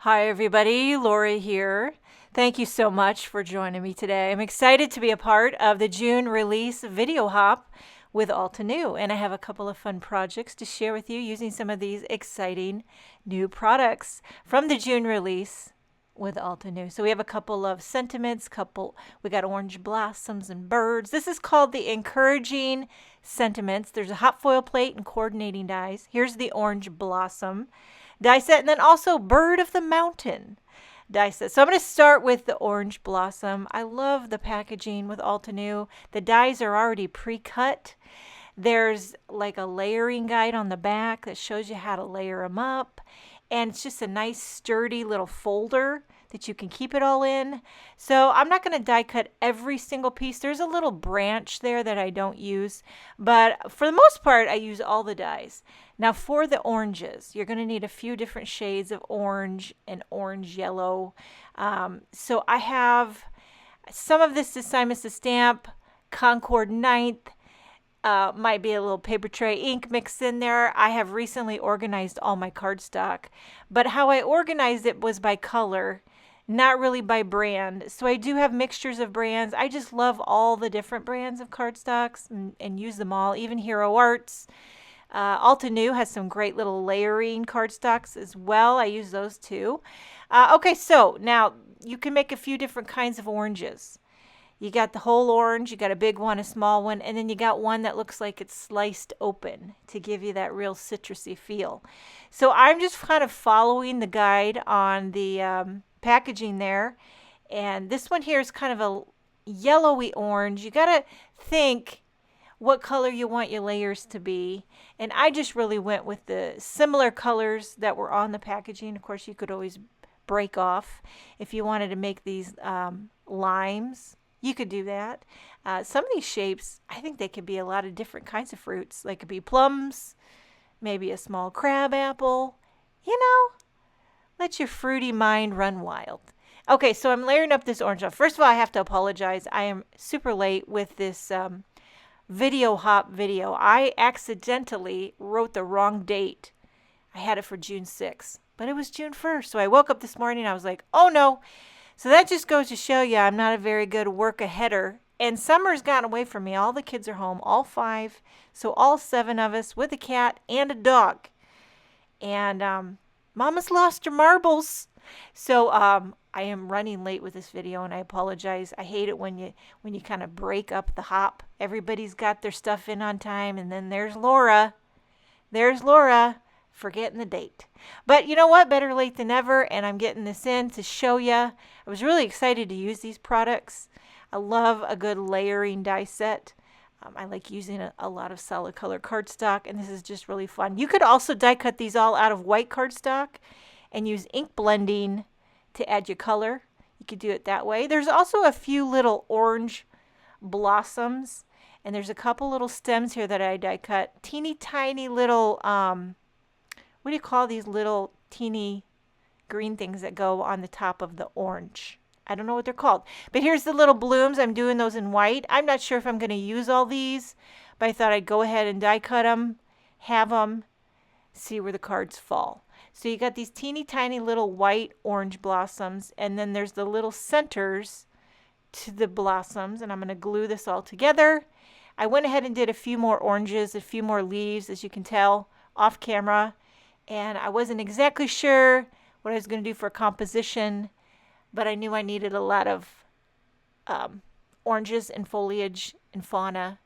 Hi everybody, Lori here. Thank you so much for joining me today. I'm excited to be a part of the June release video hop with Altenew, and I have a couple of fun projects to share with you using some of these exciting new products from the June release with Altenew. So we have a couple of sentiments, we got orange blossoms and birds. This is called the encouraging sentiments. There's a hot foil plate and coordinating dies. Here's the orange blossom die set, and then also bird of the mountain die set. So I'm going to start with the orange blossom. I love the packaging with Altenew. The dies are already pre-cut. There's like a layering guide on the back that shows you how to layer them up. And it's just a nice sturdy little folder that you can keep it all in. So I'm not going to die cut every single piece. There's a little branch there that I don't use, but for the most part I use all the dies. Now for the oranges, you're going to need a few different shades of orange and orange yellow. So I have some of this is Simon Says Stamp, Concord Ninth, might be a little paper tray ink mixed in there. I have recently organized all my cardstock, but how I organized it was by color, not really by brand. So I do have mixtures of brands. I just love all the different brands of cardstocks and use them all, even Hero Arts. Altenew has some great little layering cardstocks as well. I use those too. Okay, so now you can make a few different kinds of oranges. You got the whole orange, you got a big one, a small one, and then you got one that looks like it's sliced open to give you that real citrusy feel. So I'm just kind of following the guide on the packaging there. And this one here is kind of a yellowy orange. You got to think what color you want your layers to be. And I just really went with the similar colors that were on the packaging. Of course, you could always break off if you wanted to make these limes. You could do that. Some of these shapes, I think they could be a lot of different kinds of fruits. They could be plums, maybe a small crab apple. You know, let your fruity mind run wild. Okay, so I'm layering up this orange. First of all, I have to apologize. I am super late with this video hop video. I accidentally wrote the wrong date. I had it for June 6th, but it was June 1st. So I woke up this morning and I was like, oh no. So that just goes to show you I'm not a very good work-aheader. And summer's gotten away from me. All the kids are home, all 5. So all 7 of us with a cat and a dog. And Mama's lost her marbles. So I am running late with this video and I apologize. I hate it when you kind of break up the hop. Everybody's got their stuff in on time and then there's Laura. There's Laura. Forgetting the date. But you know what? Better late than never, and I'm getting this in to show you. I was really excited to use these products. I love a good layering die set. I like using a lot of solid color cardstock, and this is just really fun. You could also die cut these all out of white cardstock and use ink blending to add your color. You could do it that way. There's also a few little orange blossoms, and there's a couple little stems here that I die cut. Teeny tiny little what do you call these little teeny green things that go on the top of the orange? I don't know what they're called. But here's the little blooms. I'm doing those in white. I'm not sure if I'm going to use all these, but I thought I'd go ahead and die cut them, have them, see where the cards fall. So you got these teeny tiny little white orange blossoms, and then there's the little centers to the blossoms, and I'm going to glue this all together. I went ahead and did a few more oranges, a few more leaves, as you can tell, off camera. And I wasn't exactly sure what I was going to do for composition, but I knew I needed a lot of oranges and foliage and fauna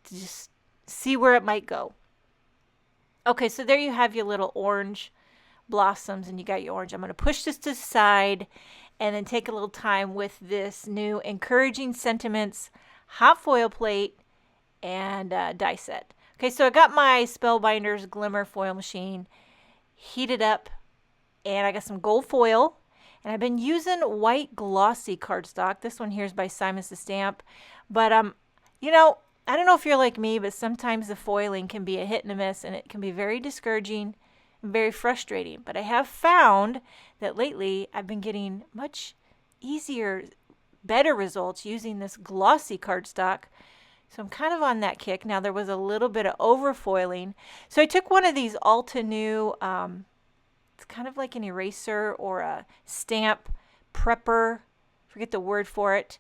to just see where it might go. Okay, so there you have your little orange blossoms and you got your orange. I'm going to push this to the side and then take a little time with this new Encouraging Sentiments hot foil plate and die set. Okay, so I got my Spellbinders Glimmer foil machine heated up, and I got some gold foil, and I've been using white glossy cardstock. This one here is by Simon Says Stamp, but you know, I don't know if you're like me, but sometimes the foiling can be a hit and a miss, and it can be very discouraging and very frustrating. But I have found that lately I've been getting much easier, better results using this glossy cardstock. So I'm kind of on that kick. Now there was a little bit of overfoiling. So I took one of these Altenew it's kind of like an eraser or a stamp prepper, forget the word for it.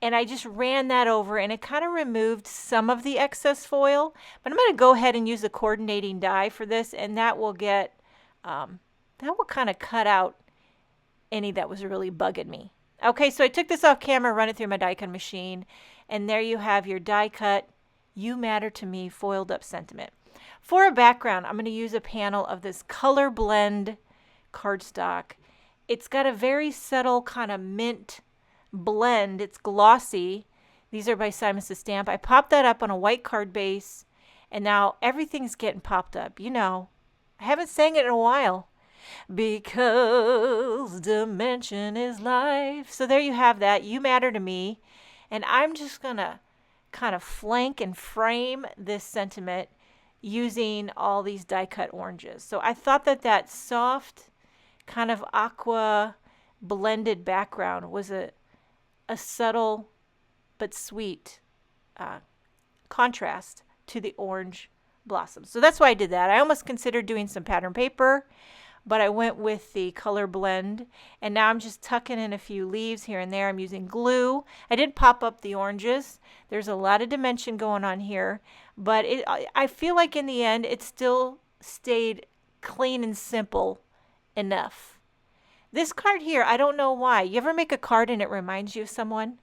And I just ran that over and it kind of removed some of the excess foil. But I'm going to go ahead and use the coordinating die for this, and that will get, that will kind of cut out any that was really bugging me. Okay, so I took this off camera, run it through my die cut machine, and there you have your die cut You Matter to Me foiled up sentiment. For a background, I'm going to use a panel of this color blend cardstock. It's got a very subtle kind of mint blend. It's glossy. These are by Simon Says Stamp. I popped that up on a white card base, and now everything's getting popped up. You know, I haven't sang it in a while. Because dimension is life. So there you have that. You Matter to Me. And I'm just going to kind of flank and frame this sentiment using all these die cut oranges. So I thought that that soft kind of aqua blended background was a subtle but sweet contrast to the orange blossoms. So that's why I did that. I almost considered doing some pattern paper, but I went with the color blend, and now I'm just tucking in a few leaves here and there. I'm using glue. I did pop up the oranges. There's a lot of dimension going on here, but I feel like in the end it still stayed clean and simple enough. This card here, I don't know why. You ever make a card and it reminds you of someone?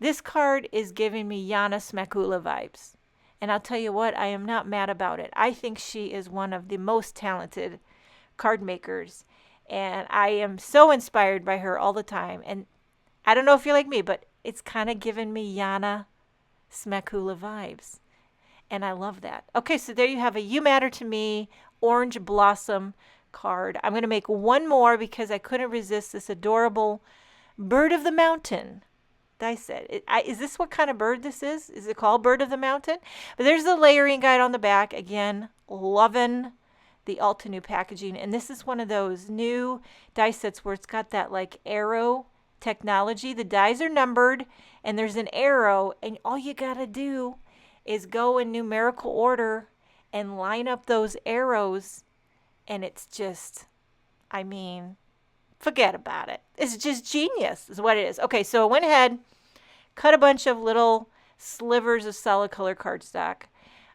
This card is giving me Yana Smakula vibes. And I'll tell you what, I am not mad about it. I think she is one of the most talented card makers. And I am so inspired by her all the time. And I don't know if you're like me, but it's kind of giving me Yana Smakula vibes. And I love that. Okay, so there you have a You Matter to Me orange blossom card. I'm going to make one more because I couldn't resist this adorable bird of the mountain die set. Is this what kind of bird this is? Is it called Bird of the Mountain? But there's the layering guide on the back. Again, loving the Altenew packaging. And this is one of those new die sets where it's got that like arrow technology. The dies are numbered and there's an arrow, and all you got to do is go in numerical order and line up those arrows. And it's just, I mean, forget about it. It's just genius is what it is. Okay, so I went ahead, cut a bunch of little slivers of solid color cardstock.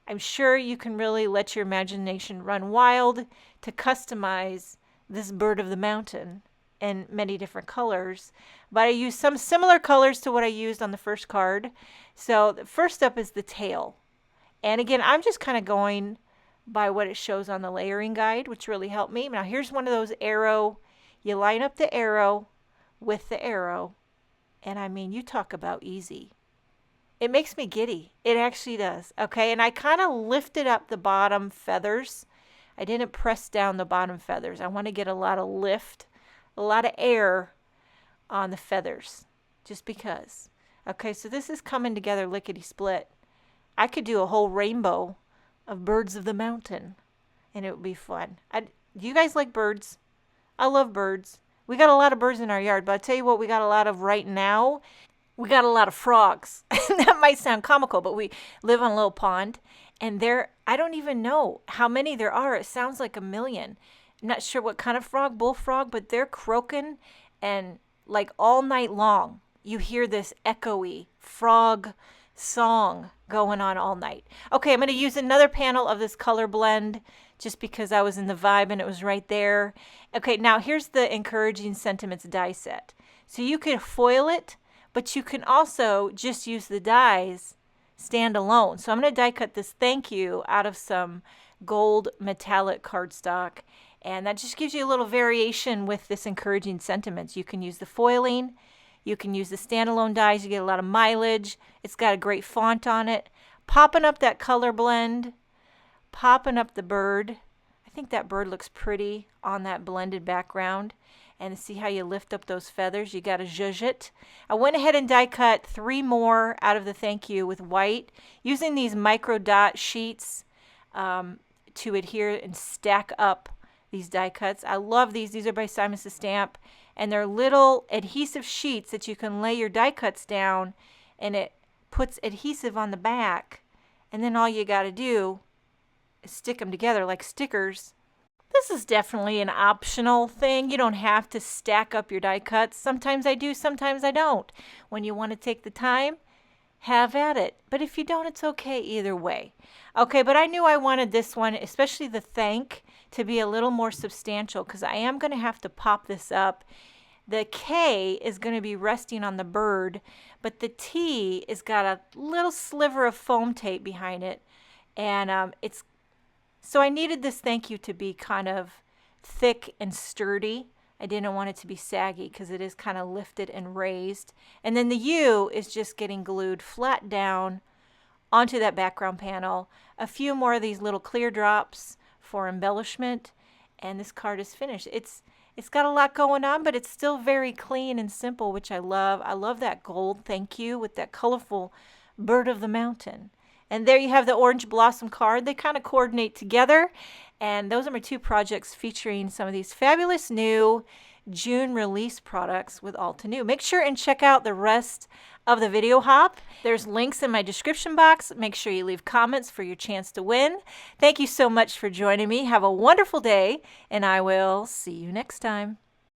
I'm sure you can really let your imagination run wild to customize this bird of the mountain in many different colors. But I used some similar colors to what I used on the first card. So the first up is the tail. And again, I'm just kind of going by what it shows on the layering guide, which really helped me. Now here's one of those arrow. You line up the arrow with the arrow, and I mean, you talk about easy. It makes me giddy. It actually does. Okay, and I kind of lifted up the bottom feathers. I didn't press down the bottom feathers. I want to get a lot of lift, a lot of air on the feathers, just because. Okay, so this is coming together lickety-split. I could do a whole rainbow of birds of the mountain, and it would be fun. Do you guys like birds? I love birds. We got a lot of birds in our yard, but I'll tell you what we got a lot of right now. We got a lot of frogs. That might sound comical, but we live on a little pond, and I don't even know how many there are. It sounds like a million. I'm not sure what kind of frog, bullfrog, but they're croaking, and like all night long, you hear this echoey frog song going on all night. Okay, I'm going to use another panel of this color blend just because I was in the vibe and it was right there. Okay, now here's the Encouraging Sentiments die set. So you can foil it, but you can also just use the dies stand alone. So I'm going to die cut this thank you out of some gold metallic cardstock, and that just gives you a little variation with this Encouraging Sentiments. You can use the foiling, you can use the standalone dies, you get a lot of mileage. It's got a great font on it. Popping up that color blend, popping up the bird. I think that bird looks pretty on that blended background. And see how you lift up those feathers? You got to zhuzh it. I went ahead and die cut 3 more out of the thank you with white, using these micro dot sheets to adhere and stack up these die cuts. I love these. These are by Simon Says Stamp. And they're little adhesive sheets that you can lay your die cuts down, and it puts adhesive on the back. And then all you got to do is stick them together like stickers. This is definitely an optional thing. You don't have to stack up your die cuts. Sometimes I do, sometimes I don't. When you want to take the time, have at it. But if you don't, it's okay either way. Okay, but I knew I wanted this one, especially the thank, to be a little more substantial because I am going to have to pop this up. The K is going to be resting on the bird, but the T has got a little sliver of foam tape behind it. And so I needed this thank you to be kind of thick and sturdy. I didn't want it to be saggy because it is kind of lifted and raised. And then the U is just getting glued flat down onto that background panel. A few more of these little clear drops for embellishment, and this card is finished. It's got a lot going on, but it's still very clean and simple, which I love. I love that gold thank you with that colorful bird of the mountain. And there you have the orange blossom card. They kind of coordinate together. And those are my two projects featuring some of these fabulous new June release products with Altenew. Make sure and check out the rest of the video hop. There's links in my description box. Make sure you leave comments for your chance to win. Thank you so much for joining me. Have a wonderful day, and I will see you next time.